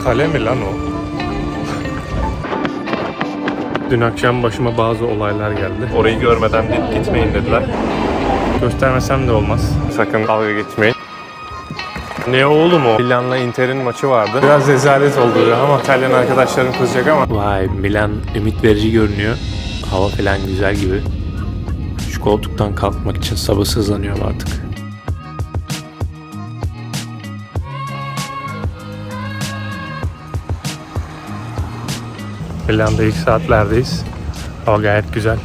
Kale mi lan o? Dün akşam başıma bazı olaylar geldi. Orayı görmeden gitmeyin dediler. Göstermesem de olmaz. Sakın dalga geçmeyin. Ne oğlum o? Milan'la Inter'in maçı vardı. Biraz rezalet oldu ama İtalyan arkadaşlarım kızacak ama. Vay, Milan ümit verici görünüyor. Hava falan güzel gibi. Şu koltuktan kalkmak için sabırsızlanıyorum artık. Milan'da ilk saatlerdeyiz. Hava gayet güzel.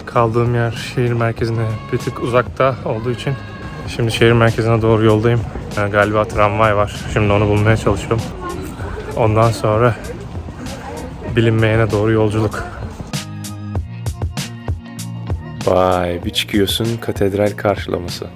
Kaldığım yer şehir merkezine bir tık uzakta olduğu için şimdi şehir merkezine doğru yoldayım. Yani galiba tramvay var. Şimdi onu bulmaya çalışıyorum. Ondan sonra bilinmeyene doğru yolculuk. Vay, bir çıkıyorsun katedral karşılaması.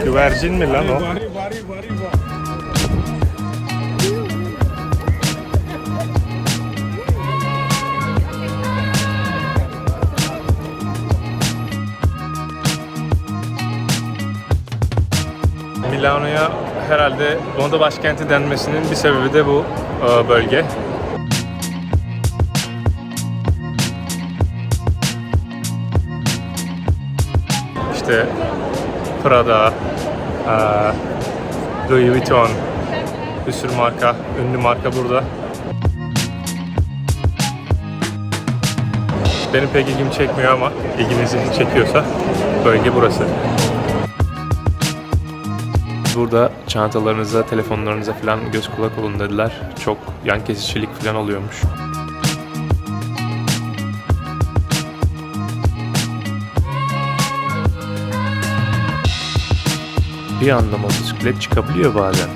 Güvercin mi lan o? Milano'ya herhalde moda başkenti denmesinin bir sebebi de bu bölge. İşte Prada, Louis Vuitton, bir sürü marka, ünlü marka burada. Benim pek ilgimi çekmiyor ama ilginizi çekiyorsa bölge burası. Burada çantalarınıza, telefonlarınıza falan göz kulak olun dediler. Çok yan kesicilik falan oluyormuş. Bir anda motosiklet çıkabiliyor bazen.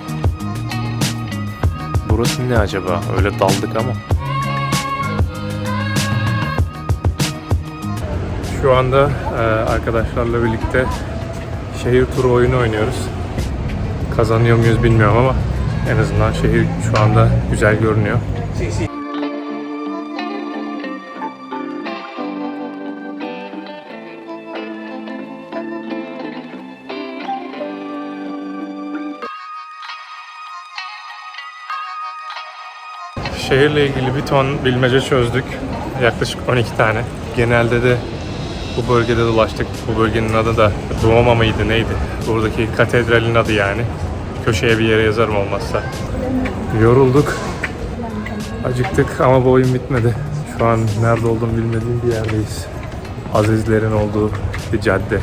Burası ne acaba? Öyle daldık ama. Şu anda arkadaşlarla birlikte şehir turu oyunu oynuyoruz. Kazanıyor muyuz bilmiyorum ama en azından şehir şu anda güzel görünüyor. Şehirle ilgili bir ton bilmece çözdük. Yaklaşık 12 tane. Genelde de bu bölgede dolaştık. Bu bölgenin adı da Duomo mıydı neydi? Buradaki katedralin adı yani. Köşeye bir yere yazarım olmazsa. Yorulduk. Acıktık ama bu oyun bitmedi. Şu an nerede olduğumu bilmediğim bir yerdeyiz. Azizlerin olduğu bir cadde.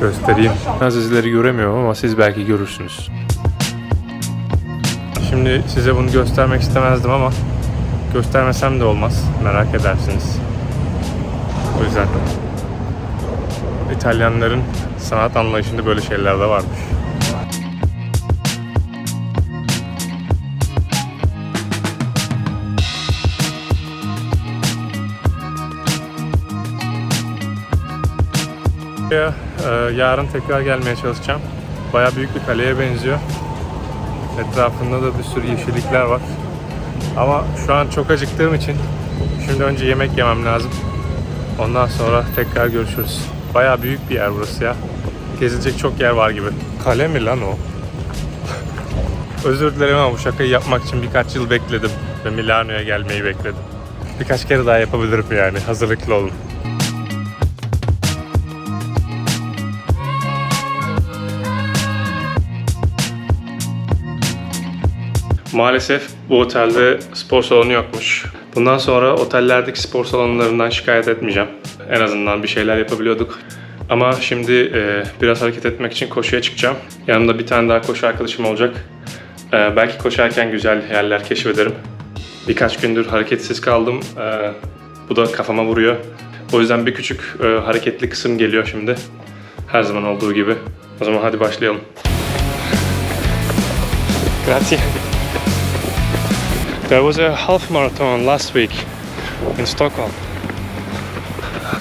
Göstereyim. Azizleri göremiyorum ama siz belki görürsünüz. Şimdi size bunu göstermek istemezdim ama göstermesem de olmaz. Merak edersiniz. O yüzden İtalyanların sanat anlayışında böyle şeyler de varmış. Yarın tekrar gelmeye çalışacağım. Bayağı büyük bir kaleye benziyor. Etrafında da bir sürü yeşillikler var. Ama şu an çok acıktığım için şimdi önce yemek yemem lazım. Ondan sonra tekrar görüşürüz. Bayağı büyük bir yer burası ya. Gezilecek çok yer var gibi. Kale mi lan o? Özür dilerim ama bu şakayı yapmak için birkaç yıl bekledim. Ve Milano'ya gelmeyi bekledim. Birkaç kere daha yapabilirim yani. Hazırlıklı olun. Maalesef bu otelde spor salonu yokmuş. Bundan sonra otellerdeki spor salonlarından şikayet etmeyeceğim. En azından bir şeyler yapabiliyorduk. Ama şimdi biraz hareket etmek için koşuya çıkacağım. Yanımda bir tane daha koşu arkadaşım olacak. Belki koşarken güzel yerler keşfederim. Birkaç gündür hareketsiz kaldım. Bu da kafama vuruyor. O yüzden bir küçük hareketli kısım geliyor şimdi. Her zaman olduğu gibi. O zaman hadi başlayalım. Grazie. There was a half marathon last week in Stockholm.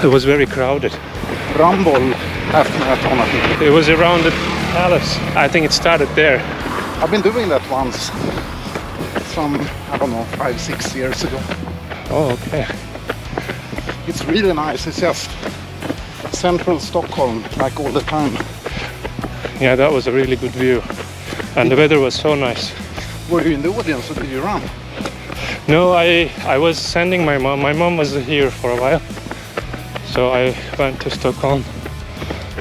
It was very crowded. Rumble half marathon, I think. It was around the palace. I think it started there. I've been doing that once. Some, I don't know, 5-6 years ago. Oh, okay. It's really nice. It's just central Stockholm, like all the time. Yeah, that was a really good view. And the weather was so nice. Were you in the audience or did you run? No, I was sending my mom. My mom was here for a while. So I went to Stockholm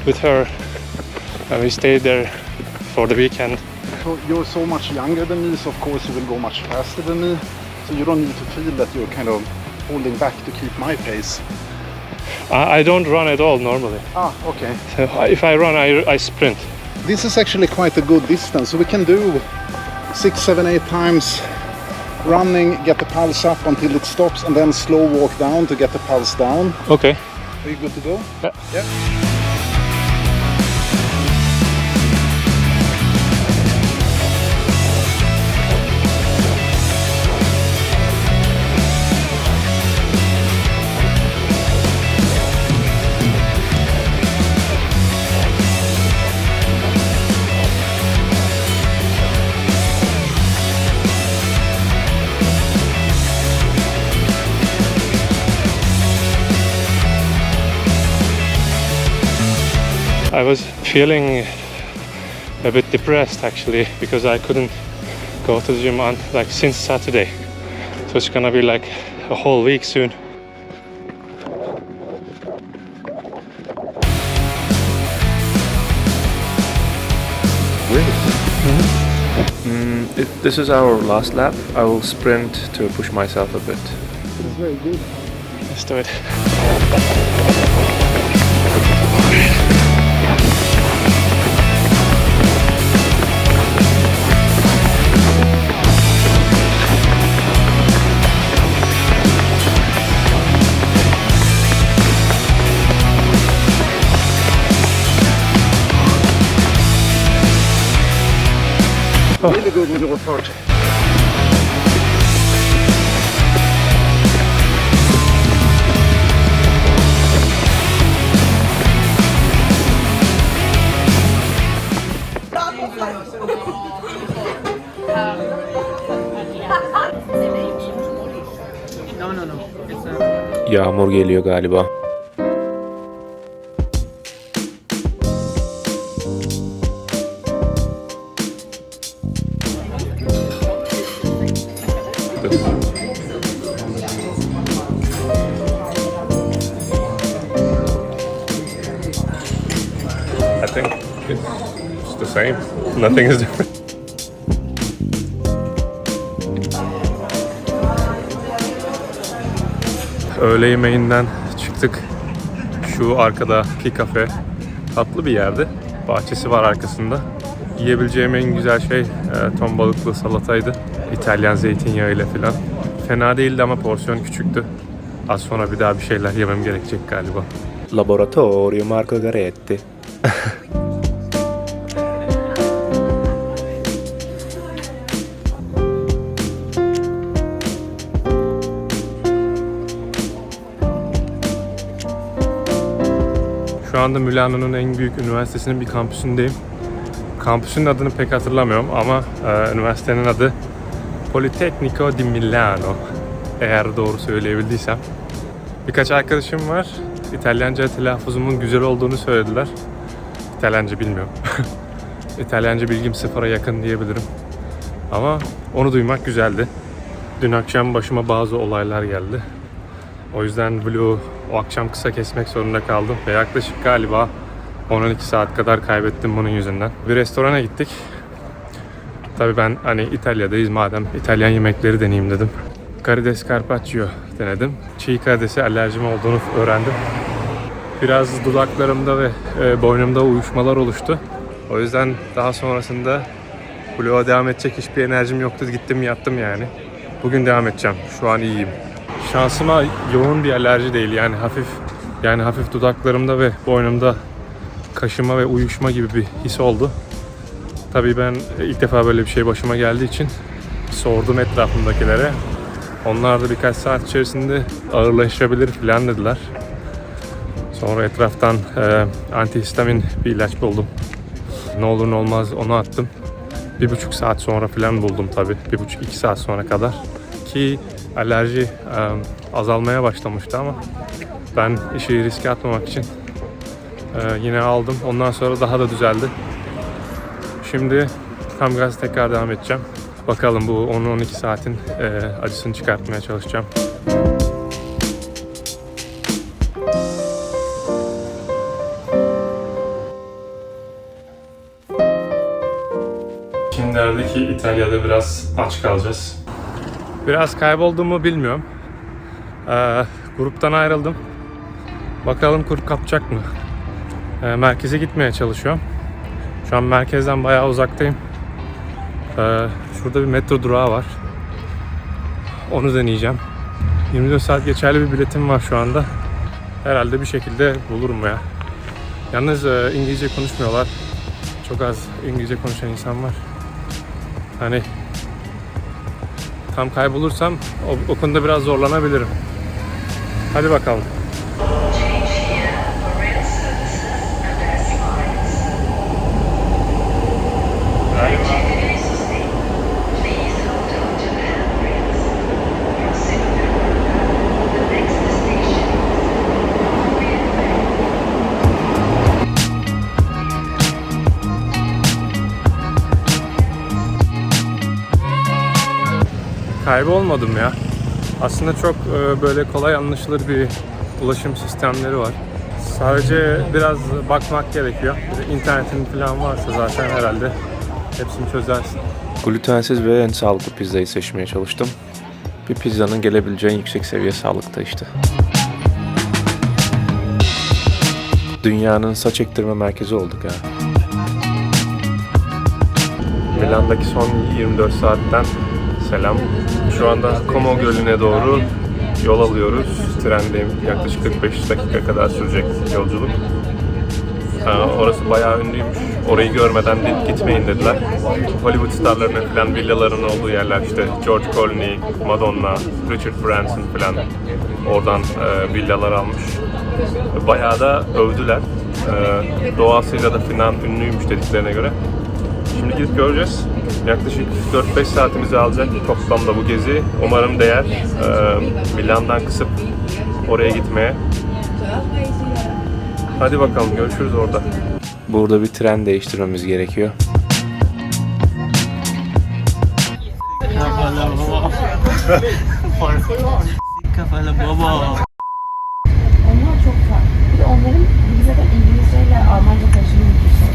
with her and we stayed there for the weekend. So you're so much younger than me, so of course you will go much faster than me. So you don't need to feel that you're kind of holding back to keep my pace. I don't run at all normally. Ah, okay. So if I run, I sprint. This is actually quite a good distance. So we can do 6, 7, 8 times running, get the pulse up until it stops, and then slow walk down to get the pulse down. Okay. Are you good to go? Yeah. Yeah. I was feeling a bit depressed actually because I couldn't go to the gym on since Saturday. So it's gonna be like a whole week soon. If this is our last lap, I will sprint to push myself a bit. It's very good. Let's do it. Really good with your part. Yağmur geliyor galiba. I think it's the same. Nothing is different. Öğle yemeğinden çıktık. Şu arkadaki kafe tatlı bir yerdi. Bahçesi var arkasında. Yiyebileceğim en güzel şey ton balıklı salataydı. İtalyan zeytinyağıyla falan. Fena değildi ama porsiyon küçüktü. Az sonra bir daha bir şeyler yemem gerekecek galiba. Laboratorio Marco Garetti. Şu anda Milano'nun en büyük üniversitesinin bir kampüsündeyim. Kampüsün adını pek hatırlamıyorum ama üniversitenin adı Politecnico di Milano. Eğer doğru söyleyebildiysem. Birkaç arkadaşım var. İtalyanca telaffuzumun güzel olduğunu söylediler. İtalyanca bilmiyorum. İtalyanca bilgim sıfıra yakın diyebilirim. Ama onu duymak güzeldi. Dün akşam başıma bazı olaylar geldi. O yüzden vlogu o akşam kısa kesmek zorunda kaldım. Ve yaklaşık galiba 10-12 saat kadar kaybettim bunun yüzünden. Bir restorana gittik. Tabii ben hani İtalya'dayız, madem İtalyan yemekleri deneyeyim dedim. Karides carpaccio denedim. Çiğ karidese alerjim olduğunu öğrendim. Biraz dudaklarımda ve boynumda uyuşmalar oluştu. O yüzden daha sonrasında vloga devam edecek hiçbir enerjim yoktu. Gittim yattım yani. Bugün devam edeceğim. Şu an iyiyim. Şansıma yoğun bir alerji değil, yani hafif dudaklarımda ve boynumda kaşıma ve uyuşma gibi bir his oldu. Tabii ben ilk defa böyle bir şey başıma geldiği için sordum etrafımdakilere. Onlar da birkaç saat içerisinde ağırlaşabilir falan dediler. Sonra etraftan antihistamin bir ilaç buldum. Ne olur ne olmaz onu attım. 1,5 saat sonra falan buldum tabii. 1,5-2 saat sonra kadar. Ki alerji azalmaya başlamıştı ama ben işi riske atmamak için yine aldım. Ondan sonra daha da düzeldi. Şimdi tam gaz tekrar devam edeceğim. Bakalım bu 10-12 saatin acısını çıkartmaya çalışacağım. Şimdilerdeki İtalya'da biraz aç kalacağız. Biraz kaybolduğumu bilmiyorum. Gruptan ayrıldım. Bakalım grup kapacak mı? Merkeze gitmeye çalışıyorum. Şu an merkezden bayağı uzaktayım. Şurada bir metro durağı var. Onu deneyeceğim. 24 saat geçerli bir biletim var şu anda. Herhalde bir şekilde bulurum ya. Yalnız İngilizce konuşmuyorlar. Çok az İngilizce konuşan insan var. Hani tam kaybolursam o konuda biraz zorlanabilirim. Hadi bakalım. Kaybolmadım ya. Aslında çok böyle kolay anlaşılır bir ulaşım sistemleri var. Sadece biraz bakmak gerekiyor. İnternetin falan varsa zaten herhalde hepsini çözersin. Glutensiz ve en sağlıklı pizzayı seçmeye çalıştım. Bir pizzanın gelebileceği yüksek seviye sağlıkta işte. Dünyanın saç ektirme merkezi olduk ya. Milan'daki son 24 saatten selam. Şu anda Como Gölü'ne doğru yol alıyoruz. Trendeyim. Yaklaşık 45 dakika kadar sürecek yolculuk. Orası bayağı ünlüymüş. Orayı görmeden gitmeyin dediler. Hollywood starlarının falan villaların olduğu yerler işte George Clooney, Madonna, Richard Branson falan oradan villalar almış. Bayağı da övdüler. Doğasıyla da falan ünlüymüş dediklerine göre. Şimdi gidip göreceğiz. Yaklaşık 4-5 saatimizi alacak toplamda bu gezi. Umarım değer. Milan'dan kısıp oraya gitmeye. Hadi bakalım görüşürüz orada. Burada bir tren değiştirmemiz gerekiyor. Kafalı baba. Onlar çok farklı. Bir de onların bizden İngilizce ile Almanca karışımı bir şey.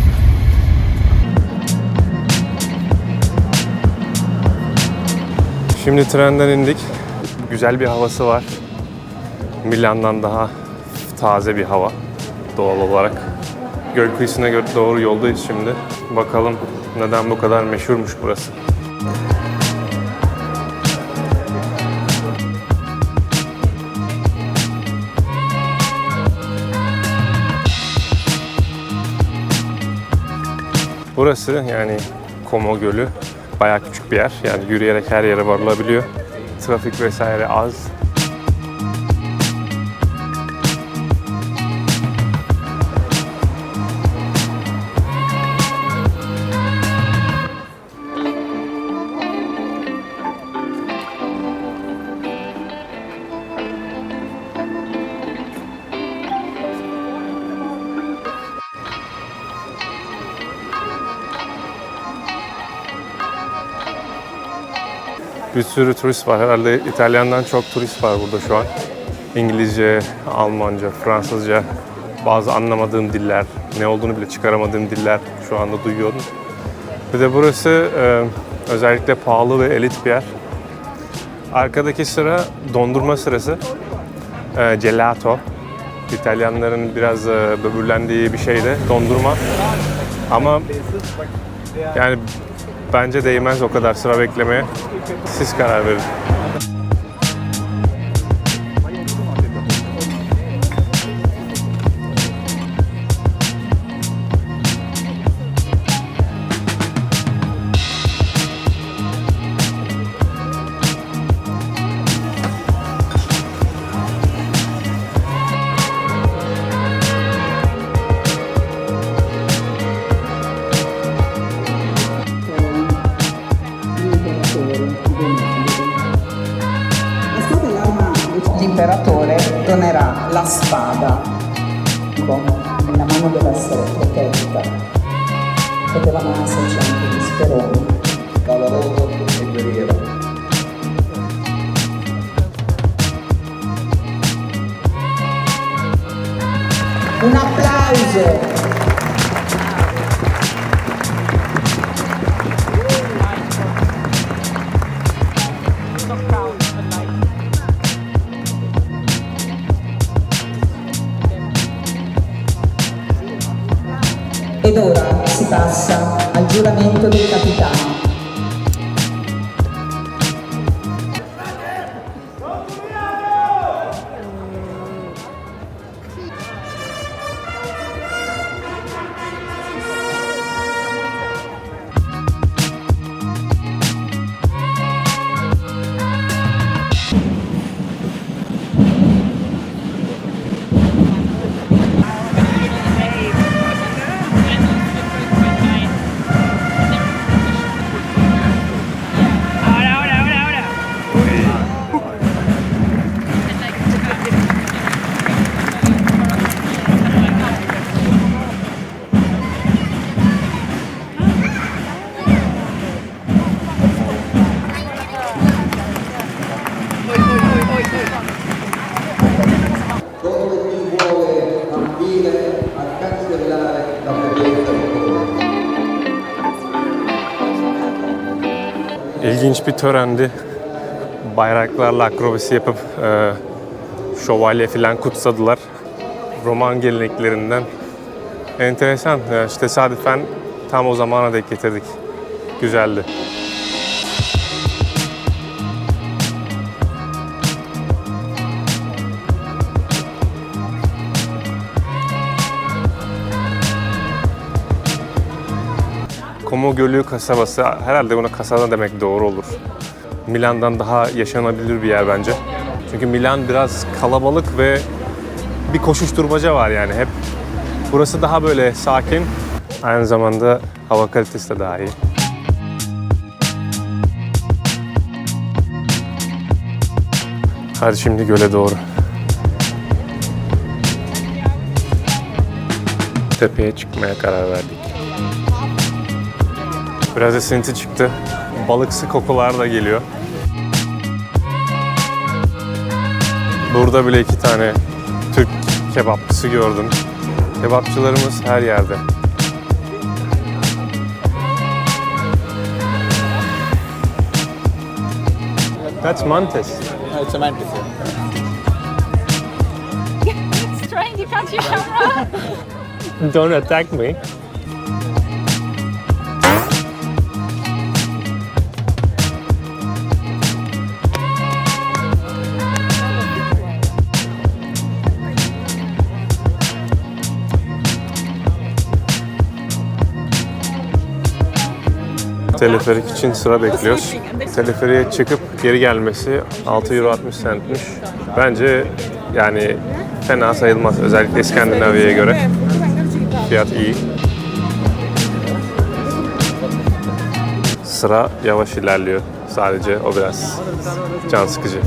Şimdi trenden indik. Güzel bir havası var. Milan'dan daha taze bir hava doğal olarak. Göl kıyısına doğru yoldayız şimdi. Bakalım neden bu kadar meşhurmuş burası. Burası yani Como Gölü bayağı küçük bir yer. Yani yürüyerek her yere varılabiliyor. Trafik vesaire az. Bir sürü turist var. Herhalde İtalyan'dan çok turist var burada şu an. İngilizce, Almanca, Fransızca, bazı anlamadığım diller, ne olduğunu bile çıkaramadığım diller şu anda duyuyorum. Bir de burası özellikle pahalı ve elit bir yer. Arkadaki sıra dondurma sırası. Gelato. İtalyanların biraz böbürlendiği bir şey de dondurma. Ama yani bence değmez o kadar sıra beklemeye. Siz karar verin. l'imperatore donerà la spada. La mano deve essere protetta. Potevano esserci anche gli speroni. Valoroso e guerriero. Un applauso! Ed ora si passa al giuramento del capitano. İlginç bir törendi. Bayraklarla akrobasi yapıp şövalye falan kutsadılar. Roman geleneklerinden. Enteresan. Yani işte tesadüfen tam o zamana denk getirdik. Güzeldi. Como Gölü kasabası, herhalde ona kasaba demek doğru olur. Milan'dan daha yaşanabilir bir yer bence. Çünkü Milan biraz kalabalık ve bir koşuşturmaca var yani hep. Burası daha böyle sakin. Aynı zamanda hava kalitesi de daha iyi. Hadi şimdi göle doğru. Tepeye çıkmaya karar verdik. Biraz esinti çıktı. Balıksı kokular da geliyor. Burada bile 2 tane Türk kebapçısı gördüm. Kebapçılarımız her yerde. That's mantis. No, it's a mantis. It's trying to catch your camera. Don't attack me. Teleferik için sıra bekliyoruz. Teleferiğe çıkıp geri gelmesi 6 euro 60 centmiş. Bence yani fena sayılmaz. Özellikle İskandinavya'ya göre. Fiyat iyi. Sıra yavaş ilerliyor. Sadece o biraz can sıkıcı.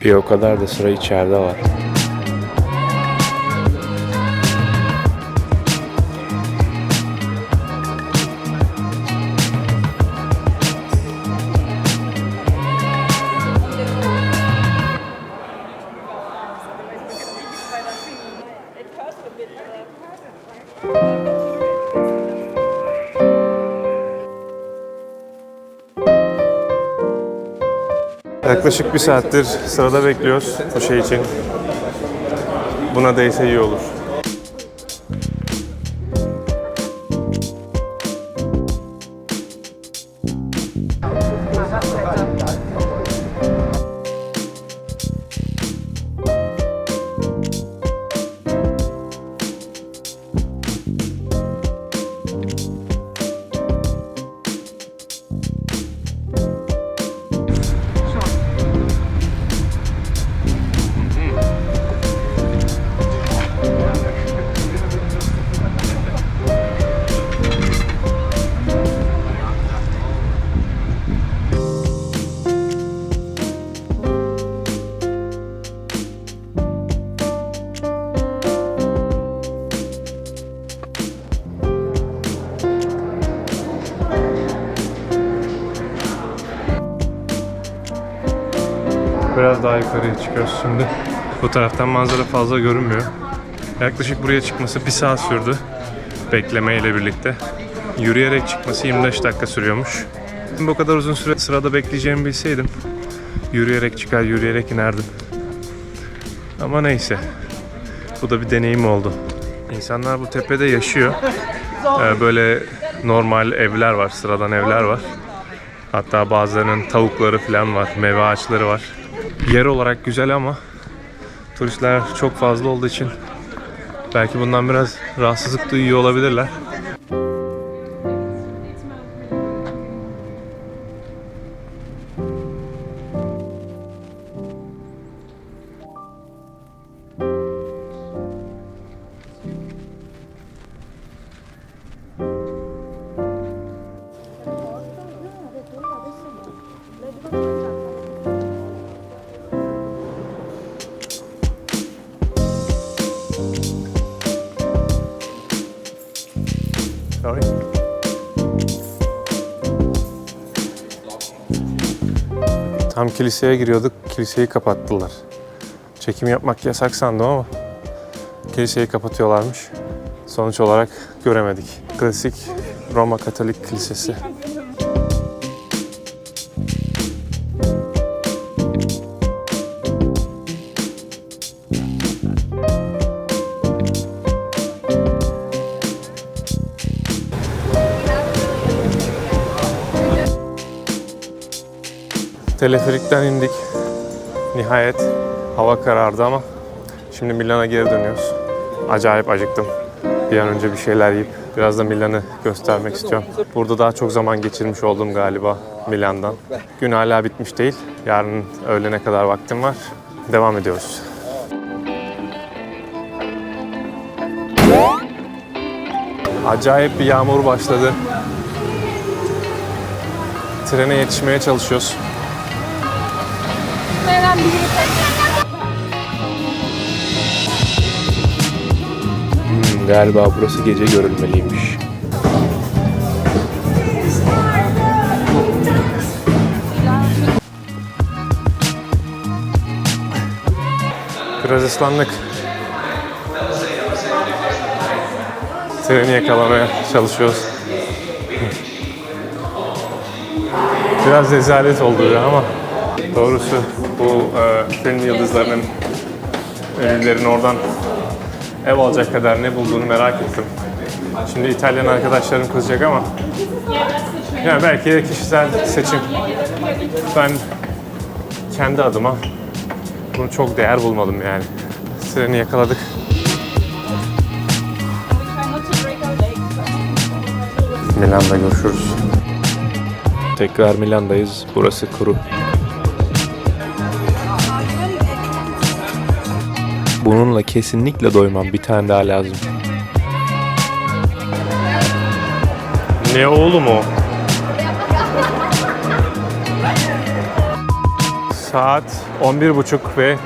Bir o kadar da sıra içeride var. Yaklaşık 1 saattir sırada bekliyoruz bu şey için. Buna değse iyi olur. yukarıya çıkıyoruz şimdi. Bu taraftan manzara fazla görünmüyor. Yaklaşık buraya çıkması 1 saat sürdü. Bekleme ile birlikte. Yürüyerek çıkması 25 dakika sürüyormuş. Bu kadar uzun süre sırada bekleyeceğimi bilseydim yürüyerek çıkar, yürüyerek inerdim. Ama neyse. Bu da bir deneyim oldu. İnsanlar bu tepede yaşıyor. Böyle normal evler var, sıradan evler var. Hatta bazılarının tavukları falan var, meyve ağaçları var. Yer olarak güzel ama turistler çok fazla olduğu için belki bundan biraz rahatsızlık duyuyor olabilirler. Sorry. Tam kiliseye giriyorduk, kiliseyi kapattılar. Çekim yapmak yasak sandım ama kiliseyi kapatıyorlarmış. Sonuç olarak göremedik. Klasik Roma Katolik Kilisesi. Teleferikten indik. Nihayet hava karardı ama şimdi Milan'a geri dönüyoruz. Acayip acıktım. Bir an önce bir şeyler yiyip biraz da Milan'ı göstermek istiyorum. Burada daha çok zaman geçirmiş oldum galiba Milan'dan. Gün hala bitmiş değil. Yarın öğlene kadar vaktim var. Devam ediyoruz. Acayip bir yağmur başladı. Trene yetişmeye çalışıyoruz. Galiba burası gece görülmeliymiş. Biraz ıslandık. Treni yakalamaya çalışıyoruz. Biraz rezalet oldu ya ama doğrusu bu film yıldızlarının ünlülerin oradan ev alacak kadar ne bulduğunu merak ettim. Şimdi İtalyan arkadaşlarım kızacak ama yani belki de kişisel seçim. Ben kendi adıma bunu çok değer bulmadım yani. Treni yakaladık. Milan'da görüşürüz. Tekrar Milan'dayız. Burası kuru. Bununla kesinlikle doymam. Bir tane daha lazım. Ne oğlum o? Saat 11.30 ve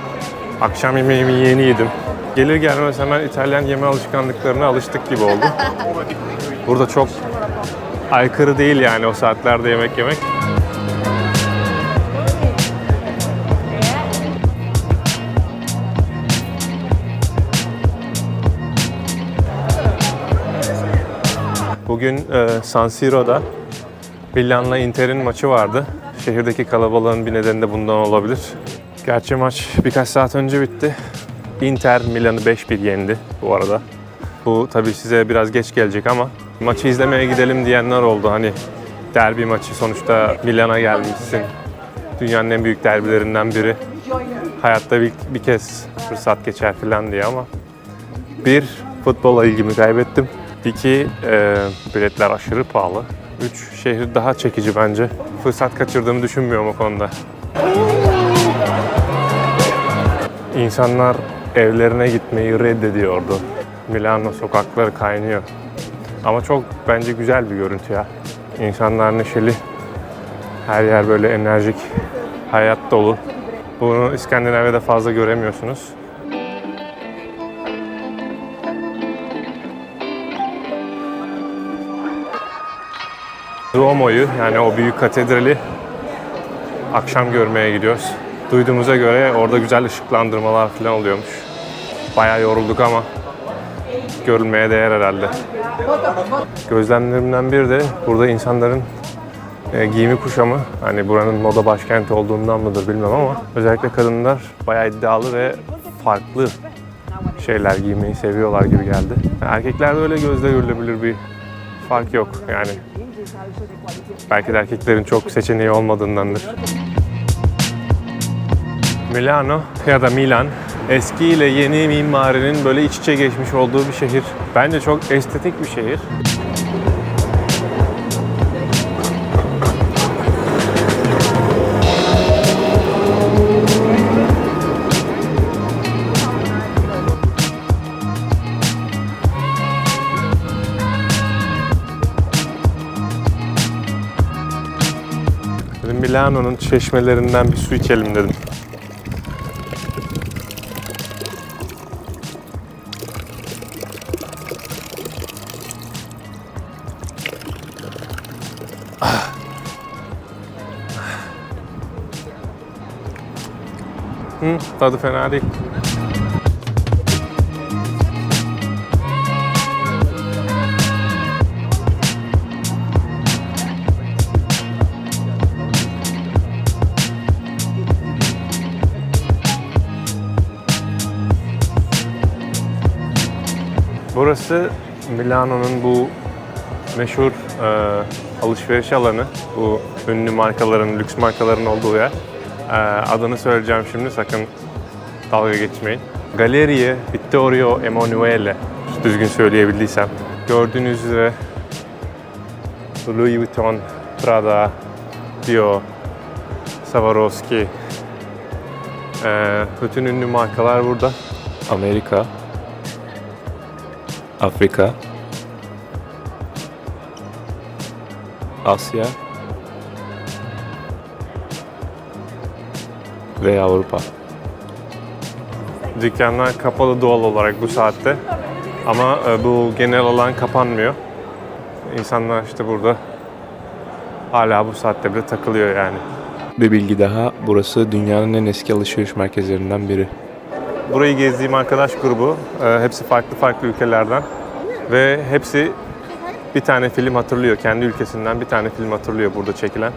akşam yemeğimi yeni yedim. Gelir gelmez hemen İtalyan yeme alışkanlıklarına alıştık gibi oldu. Burada çok aykırı değil yani o saatlerde yemek yemek. Bugün San Siro'da Milan'la Inter'in maçı vardı. Şehirdeki kalabalığın bir nedeni de bundan olabilir. Gerçi maç birkaç saat önce bitti. Inter Milan'ı 5-1 yendi bu arada. Bu tabii size biraz geç gelecek ama maçı izlemeye gidelim diyenler oldu. Hani derbi maçı sonuçta Milan'a gelmişsin. Dünyanın en büyük derbilerinden biri. Hayatta bir kez fırsat geçer falan diye ama bir, futbola ilgimi kaybettim. 2, biletler aşırı pahalı. 3, şehir daha çekici bence. Fırsat kaçırdığımı düşünmüyorum o konuda. İnsanlar evlerine gitmeyi reddediyordu. Milano sokakları kaynıyor. Ama çok bence güzel bir görüntü ya. İnsanlar neşeli. Her yer böyle enerjik. Hayat dolu. Bunu İskandinavya'da fazla göremiyorsunuz. Duomo'yu yani o büyük katedrali akşam görmeye gidiyoruz. Duyduğumuza göre orada güzel ışıklandırmalar falan oluyormuş. Bayağı yorulduk ama görülmeye değer herhalde. Gözlemlerimden biri de burada insanların giyimi kuşamı. Hani buranın moda başkenti olduğundan mıdır bilmem ama özellikle kadınlar bayağı iddialı ve farklı şeyler giymeyi seviyorlar gibi geldi. Erkeklerde öyle gözle görülebilir bir fark yok yani. Belki de erkeklerin çok seçeneği olmadığındandır. Milano ya da Milan, eski ile yeni mimarinin böyle iç içe geçmiş olduğu bir şehir. Bence çok estetik bir şehir. Milano'nun çeşmelerinden bir su içelim dedim. Tadı fena değil. Burası Milano'nun bu meşhur alışveriş alanı. Bu ünlü markaların, lüks markaların olduğu yer. Adını söyleyeceğim şimdi, sakın dalga geçmeyin. Galleria Vittorio Emanuele, düzgün söyleyebildiysem. Gördüğünüz üzere Louis Vuitton, Prada, Dior, Swarovski, bütün ünlü markalar burada. Amerika, Afrika, Asya ve Avrupa. Dükkanlar kapalı doğal olarak bu saatte. Ama bu genel alan kapanmıyor. İnsanlar işte burada hala bu saatte bile takılıyor yani. Bir bilgi daha, burası dünyanın en eski alışveriş merkezlerinden biri. Burayı gezdiğim arkadaş grubu, hepsi farklı ülkelerden ve hepsi bir tane film hatırlıyor. Kendi ülkesinden bir tane film hatırlıyor burada çekilen.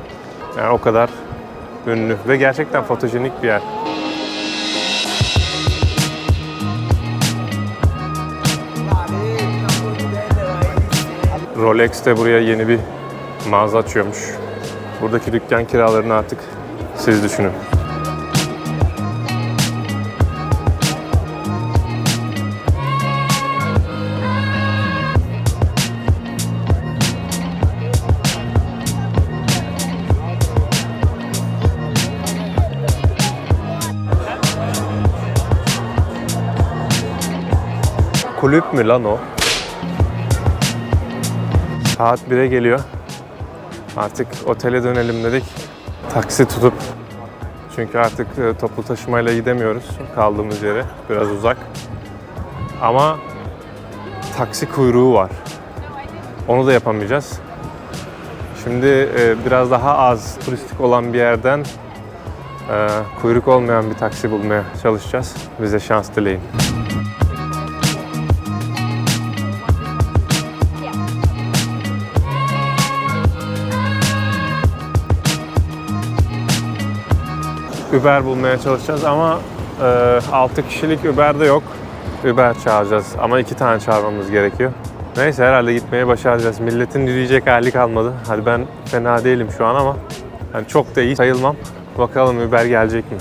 Yani o kadar ünlü ve gerçekten fotojenik bir yer. Rolex de buraya yeni bir mağaza açıyormuş. Buradaki dükkan kiralarını artık siz düşünün. Kulüp mü lan o? Saat 1'e geliyor. Artık otele dönelim dedik. Taksi tutup. Çünkü artık toplu taşımayla gidemiyoruz kaldığımız yere. Biraz uzak. Ama taksi kuyruğu var. Onu da yapamayacağız. Şimdi biraz daha az turistik olan bir yerden kuyruk olmayan bir taksi bulmaya çalışacağız. Bize şans dileyin. Uber bulmaya çalışacağız ama 6 kişilik Uber de yok. Uber çağıracağız ama 2 tane çağırmamız gerekiyor. Neyse, herhalde gitmeye başaracağız. Milletin yürüyecek hali kalmadı. Hadi ben fena değilim şu an ama yani çok da iyi sayılmam. Bakalım Uber gelecek mi?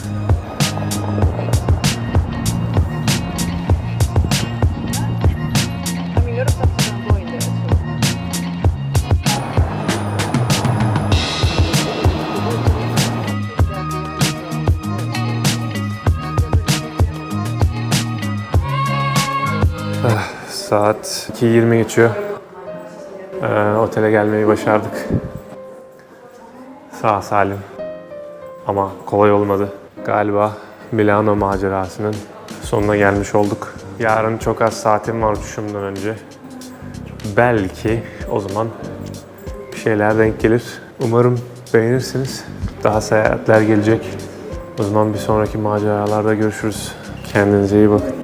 Saat 2:20 geçiyor. Otele gelmeyi başardık. Sağ salim. Ama kolay olmadı. Galiba Milano macerasının sonuna gelmiş olduk. Yarın çok az saatim var uçuşumdan önce. Belki o zaman bir şeyler denk gelir. Umarım beğenirsiniz. Daha seyahatler gelecek. O zaman bir sonraki maceralarda görüşürüz. Kendinize iyi bakın.